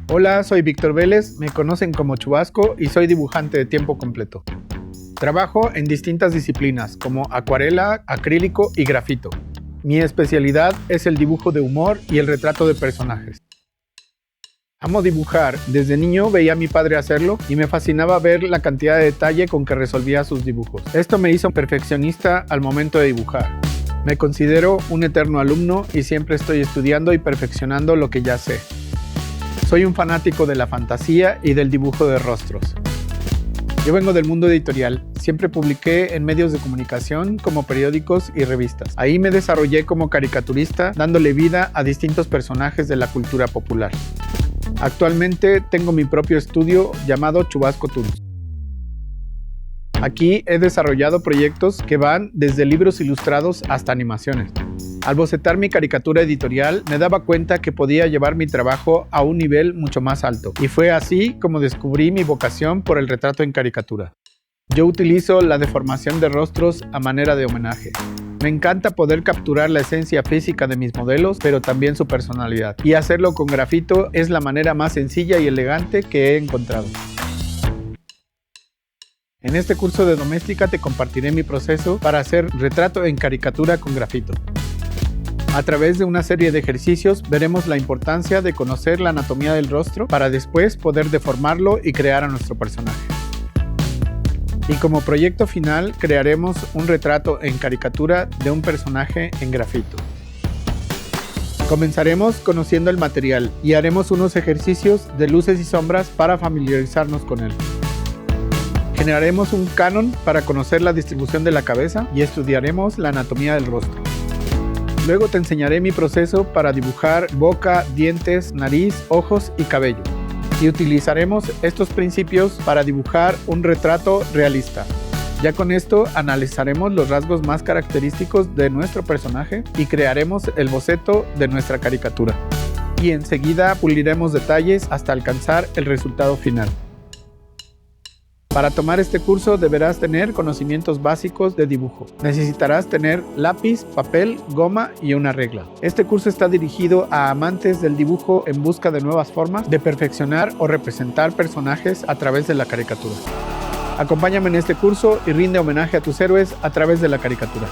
Hola, soy Víctor Vélez, me conocen como Chubasco y soy dibujante de tiempo completo. Trabajo en distintas disciplinas como acuarela, acrílico y grafito. Mi especialidad es el dibujo de humor y el retrato de personajes. Amo dibujar, desde niño veía a mi padre hacerlo y me fascinaba ver la cantidad de detalle con que resolvía sus dibujos. Esto me hizo perfeccionista al momento de dibujar. Me considero un eterno alumno y siempre estoy estudiando y perfeccionando lo que ya sé. Soy un fanático de la fantasía y del dibujo de rostros. Yo vengo del mundo editorial. Siempre publiqué en medios de comunicación como periódicos y revistas. Ahí me desarrollé como caricaturista, dándole vida a distintos personajes de la cultura popular. Actualmente tengo mi propio estudio llamado Chubasco Toons. Aquí he desarrollado proyectos que van desde libros ilustrados hasta animaciones. Al bocetar mi caricatura editorial, me daba cuenta que podía llevar mi trabajo a un nivel mucho más alto. Y fue así como descubrí mi vocación por el retrato en caricatura. Yo utilizo la deformación de rostros a manera de homenaje. Me encanta poder capturar la esencia física de mis modelos, pero también su personalidad. Y hacerlo con grafito es la manera más sencilla y elegante que he encontrado. En este curso de doméstica te compartiré mi proceso para hacer retrato en caricatura con grafito. A través de una serie de ejercicios veremos la importancia de conocer la anatomía del rostro para después poder deformarlo y crear a nuestro personaje. Y como proyecto final crearemos un retrato en caricatura de un personaje en grafito. Comenzaremos conociendo el material y haremos unos ejercicios de luces y sombras para familiarizarnos con él. Generaremos un canon para conocer la distribución de la cabeza y estudiaremos la anatomía del rostro. Luego te enseñaré mi proceso para dibujar boca, dientes, nariz, ojos y cabello. Y utilizaremos estos principios para dibujar un retrato realista. Ya con esto analizaremos los rasgos más característicos de nuestro personaje y crearemos el boceto de nuestra caricatura. Y enseguida puliremos detalles hasta alcanzar el resultado final. Para tomar este curso deberás tener conocimientos básicos de dibujo. Necesitarás tener lápiz, papel, goma y una regla. Este curso está dirigido a amantes del dibujo en busca de nuevas formas de perfeccionar o representar personajes a través de la caricatura. Acompáñame en este curso y rinde homenaje a tus héroes a través de la caricatura.